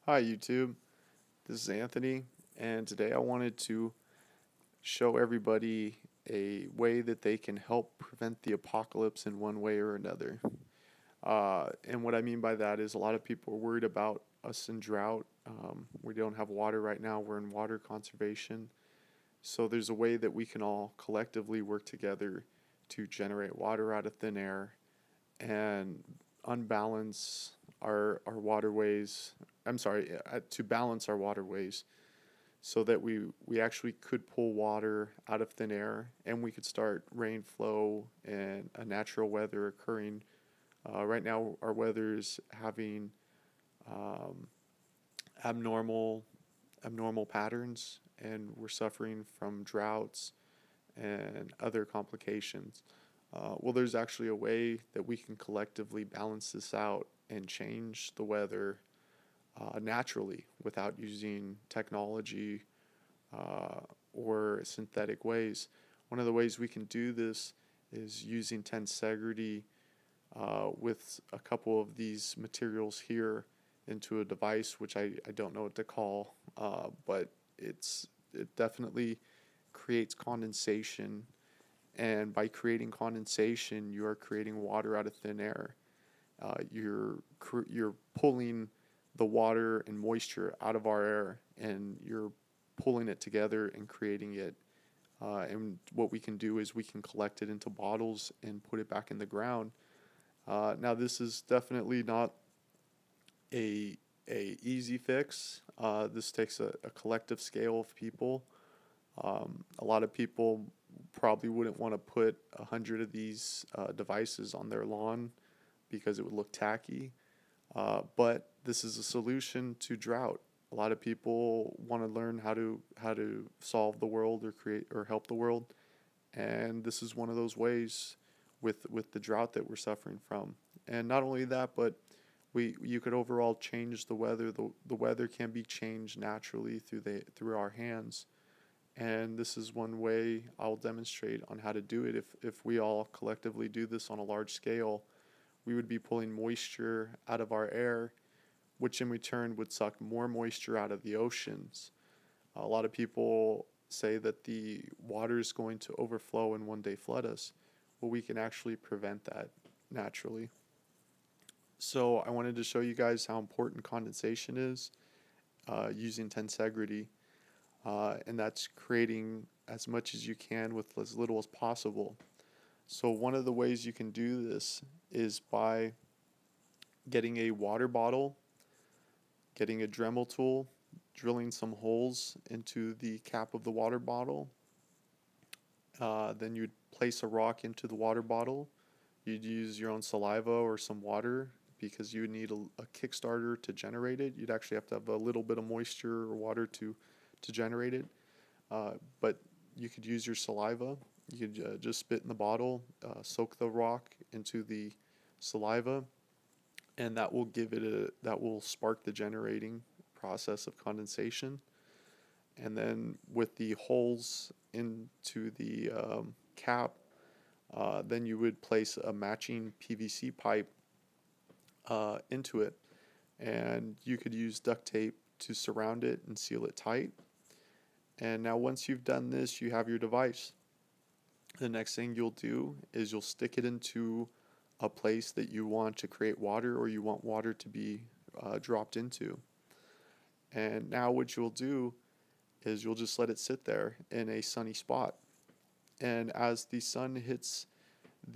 Hi YouTube, this is Anthony, and today I wanted to show everybody a way that they can help prevent the apocalypse in one way or another. And what I mean by that is a lot of people are worried about us in drought. We don't have water right now, we're in water conservation. So there's a way that we can all collectively work together to generate water out of thin air and unbalance our waterways. I'm sorry, to balance our waterways so that we actually could pull water out of thin air and we could start rain flow and a natural weather occurring. Right now, our weather is having um, abnormal abnormal patterns, and we're suffering from droughts and other complications. Well, there's actually a way that we can collectively balance this out and change the weather naturally without using technology uh, or synthetic ways. One of the ways we can do this is using tensegrity with a couple of these materials here into a device, which I don't know what to call, but it definitely creates condensation, and by creating condensation, you are creating water out of thin air. You're pulling the water and moisture out of our air, and you're pulling it together and creating it. And what we can do is we can collect it into bottles and put it back in the ground. Now, this is definitely not a easy fix. This takes a collective scale of people. A lot of people probably wouldn't want to put 100 of these devices on their lawn because it would look tacky. But this is a solution to drought. A lot of people want to learn how to solve the world or create or help the world, and this is one of those ways with the drought that we're suffering from. And not only that, but you could overall change the weather. The weather can be changed naturally through our hands, and this is one way I'll demonstrate on how to do it. If we all collectively do this on a large scale, we would be pulling moisture out of our air, which in return would suck more moisture out of the oceans. A lot of people say that the water is going to overflow and one day flood us. Well, we can actually prevent that naturally. So I wanted to show you guys how important condensation is using tensegrity, and that's creating as much as you can with as little as possible. So one of the ways you can do this is by getting a water bottle, getting a Dremel tool, drilling some holes into the cap of the water bottle. Then you'd place a rock into the water bottle. You'd use your own saliva or some water because you would need a Kickstarter to generate it. You'd actually have to have a little bit of moisture or water to generate it. But you could use your saliva. You could just spit in the bottle, soak the rock into the saliva, and that will spark the generating process of condensation. And then with the holes into the cap, then you would place a matching PVC pipe into it, and you could use duct tape to surround it and seal it tight. And now once you've done this, you have your device. The next thing you'll do is you'll stick it into a place that you want to create water or you want water to be dropped into. And now what you'll do is you'll just let it sit there in a sunny spot. And as the sun hits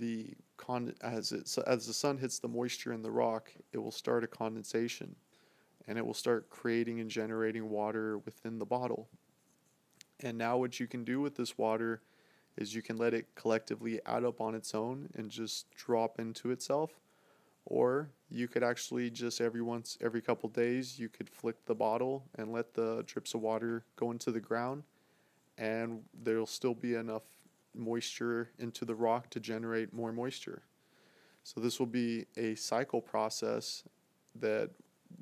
as the sun hits the moisture in the rock, it will start a condensation, and it will start creating and generating water within the bottle. And now what you can do with this water is you can let it collectively add up on its own and just drop into itself, or you could actually just every couple days you could flick the bottle and let the drips of water go into the ground, and there'll still be enough moisture into the rock to generate more moisture. So this will be a cycle process that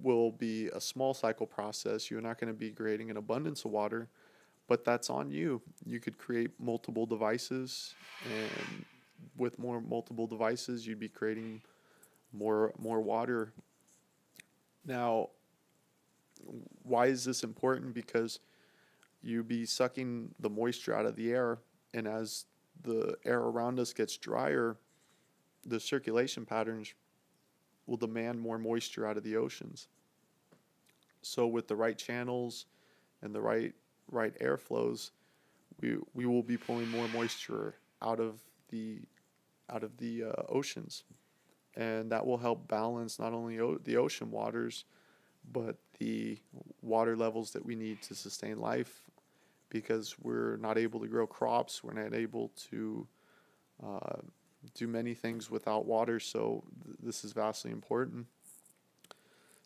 will be a small cycle process. You're not going to be creating an abundance of water, but that's on you. You could create multiple devices, and with more multiple devices, you'd be creating more water. Now, Why is this important? Because you be sucking the moisture out of the air, and as the air around us gets drier, the circulation patterns will demand more moisture out of the oceans. So with the right channels and the right airflows, we will be pulling more moisture out of the oceans, and that will help balance not only the ocean waters, but the water levels that we need to sustain life, because we're not able to grow crops, we're not able to uh, do many things without water. So this is vastly important.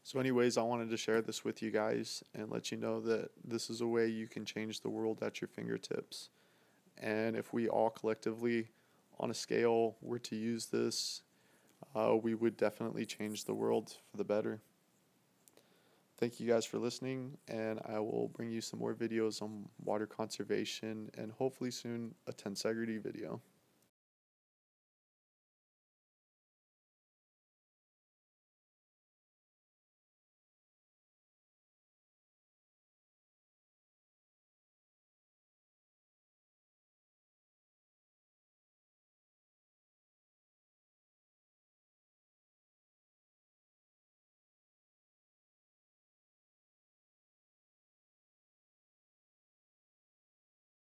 So anyways, I wanted to share this with you guys and let you know that this is a way you can change the world at your fingertips. And if we all collectively on a scale were to use this, we would definitely change the world for the better. Thank you guys for listening, and I will bring you some more videos on water conservation and hopefully soon a Tensegrity video.